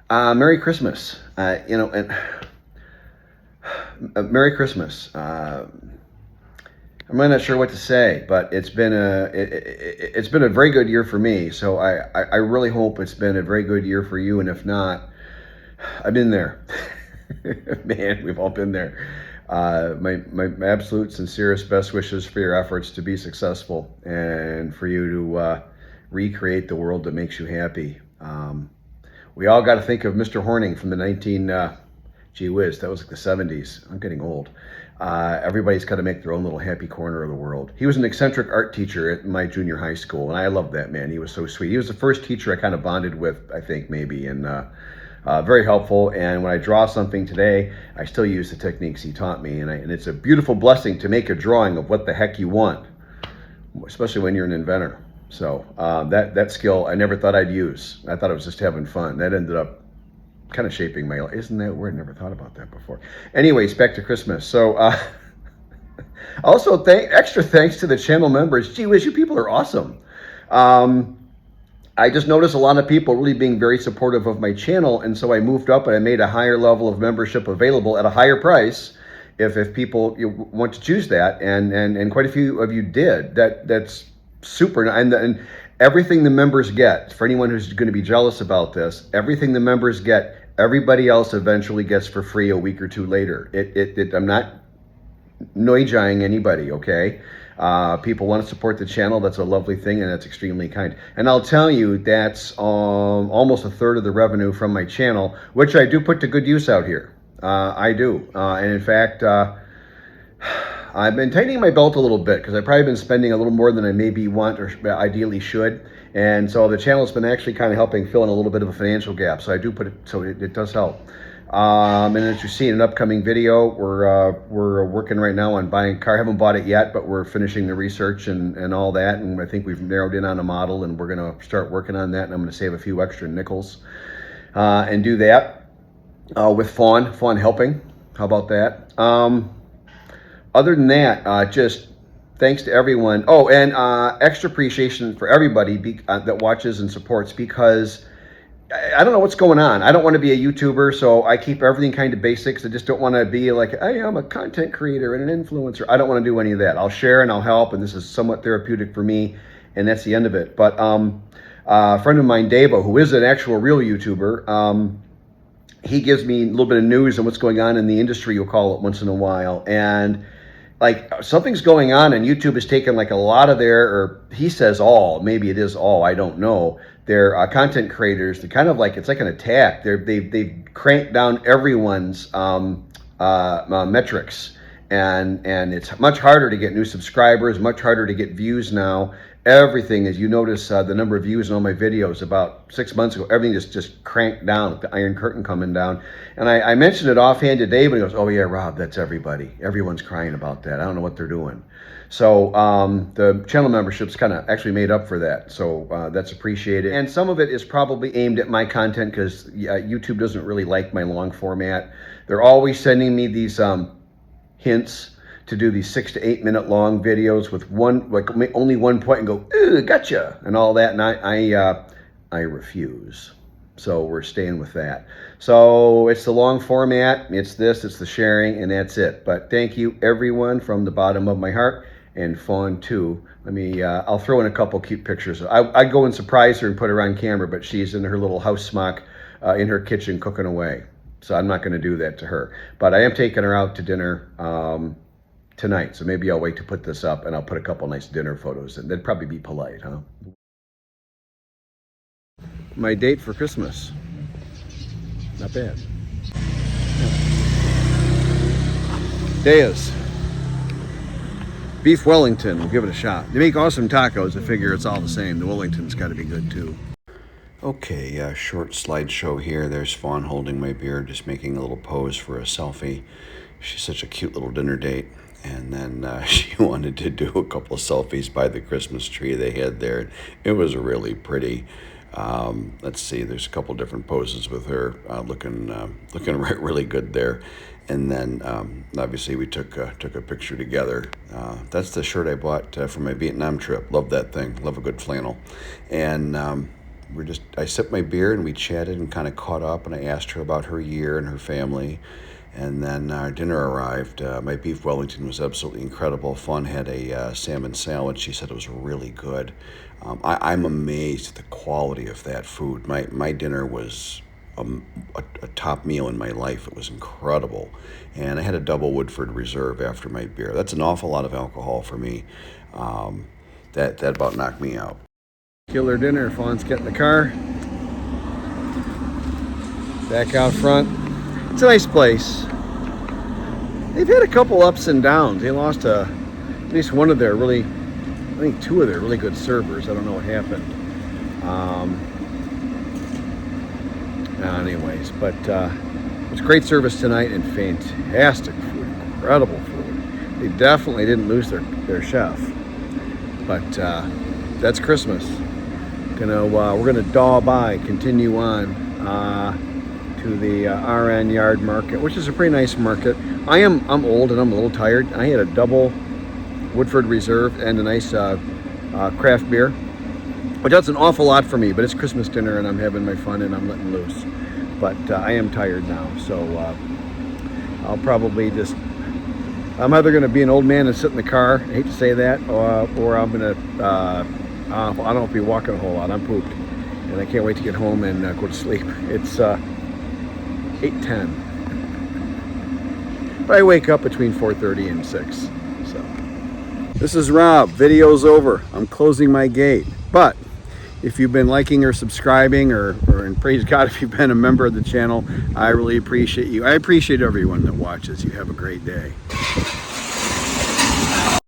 Merry Christmas. Merry Christmas. I'm not sure what to say, but it's been it's been a very good year for me. So I really hope it's been a very good year for you. And if not, I've been there. Man, we've all been there. My absolute sincerest best wishes for your efforts to be successful and for you to recreate the world that makes you happy. We all got to think of Mr. Horning from the gee whiz, that was like the 70s. I'm getting old. Everybody's got to make their own little happy corner of the world. He was an eccentric art teacher at my junior high school, and I loved that man. He was so sweet. He was the first teacher I kind of bonded with, I think, maybe, and very helpful. And when I draw something today, I still use the techniques he taught me, and it's a beautiful blessing to make a drawing of what the heck you want, especially when you're an inventor. So that skill I never thought I'd use. I thought it was just having fun. That ended up kind of shaping my life. Isn't that weird? Never thought about that before. Anyways, back to Christmas. So also extra thanks to the channel members. Gee whiz, you people are awesome. I just noticed a lot of people really being very supportive of my channel, and so I moved up and I made a higher level of membership available at a higher price if people want to choose that, and quite a few of you did. That's super. And everything the members get, for anyone who's going to be jealous about this, everything the members get, everybody else eventually gets for free a week or two later. I'm not noijing anybody, okay? People want to support the channel. That's a lovely thing, and that's extremely kind. And I'll tell you, that's almost a third of the revenue from my channel, which I do put to good use out here. I do. And in fact, I've been tightening my belt a little bit because I've probably been spending a little more than I maybe want or ideally should. And so the channel's been actually kind of helping fill in a little bit of a financial gap. So I do put it, so it does help. And as you see in an upcoming video, we're working right now on buying a car. Haven't bought it yet, but we're finishing the research and all that. And I think we've narrowed in on a model, and we're going to start working on that. And I'm going to save a few extra nickels and do that with Fawn helping. How about that? Other than that, just thanks to everyone. Oh, and extra appreciation for everybody that watches and supports, because I don't know what's going on. I don't want to be a YouTuber, so I keep everything kind of basics. I just don't want to be like, hey, I'm a content creator and an influencer. I don't want to do any of that. I'll share and I'll help, and this is somewhat therapeutic for me, and that's the end of it. But a friend of mine, Davo, who is an actual real YouTuber, he gives me a little bit of news on what's going on in the industry, you'll call it, once in a while. And like something's going on, and YouTube has taken like a lot of or he says all, maybe it is all, I don't know. Their content creators, they're kind of like, it's like an attack. They've cranked down everyone's metrics, and it's much harder to get new subscribers, much harder to get views now. Everything, as you notice, the number of views on all my videos about 6 months ago, everything just cranked down, with the Iron Curtain coming down. And I mentioned it offhand to Dave, and he goes, oh yeah, Rob, that's everybody. Everyone's crying about that. I don't know what they're doing. So the channel membership's kind of actually made up for that. So that's appreciated. And some of it is probably aimed at my content, because YouTube doesn't really like my long format. They're always sending me these hints to do these 6 to 8 minute long videos with only one point and go, ooh, gotcha, and all that. And I refuse. So we're staying with that. So it's the long format, it's the sharing, and that's it. But thank you everyone from the bottom of my heart, and Fawn too. Let me, I'll throw in a couple cute pictures. I'd go and surprise her and put her on camera, but she's in her little house smock in her kitchen cooking away. So I'm not gonna do that to her. But I am taking her out to dinner tonight, so maybe I'll wait to put this up, and I'll put a couple nice dinner photos in. That'd probably be polite, huh? My date for Christmas. Not bad. Deas. Beef Wellington, we'll give it a shot. They make awesome tacos. I figure it's all the same. The Wellington's got to be good too. Okay, short slideshow here. There's Fawn holding my beer, just making a little pose for a selfie. She's such a cute little dinner date. And then she wanted to do a couple of selfies by the Christmas tree they had there. It was really pretty. Let's see, there's a couple different poses with her looking really good there. And then obviously we took a picture together. That's the shirt I bought for my Vietnam trip. Love that thing. Love a good flannel. And I sipped my beer and we chatted and kind of caught up, and I asked her about her year and her family. And then our dinner arrived. My beef Wellington was absolutely incredible. Fawn had a salmon salad. She said it was really good. I'm amazed at the quality of that food. My dinner was a top meal in my life. It was incredible. And I had a double Woodford Reserve after my beer. That's an awful lot of alcohol for me. That about knocked me out. Killer dinner. Fawn's getting the car. Back out front. It's a nice place. They've had a couple ups and downs. They lost at least one of their I think two of their really good servers. I don't know what happened. Anyways, but it was great service tonight and fantastic food, incredible food. They definitely didn't lose their chef. But that's Christmas. We're gonna daw by, continue on to the RN Yard Market, which is a pretty nice market. I'm old and I'm a little tired. I had a double Woodford Reserve and a nice craft beer, but that's an awful lot for me. But it's Christmas dinner and I'm having my fun and I'm letting loose. But I am tired now, so I'll probably I'm either going to be an old man and sit in the car, I hate to say that, or I'm going to, I don't know, be walking a whole lot. I'm pooped, and I can't wait to get home and go to sleep. It's 8:10, but I wake up between 4:30 and 6. So this is Rob. Video's over. I'm closing my gate, but if you've been liking or subscribing, or and praise God if you've been a member of the channel, I really appreciate you. I appreciate everyone that watches. You have a great day.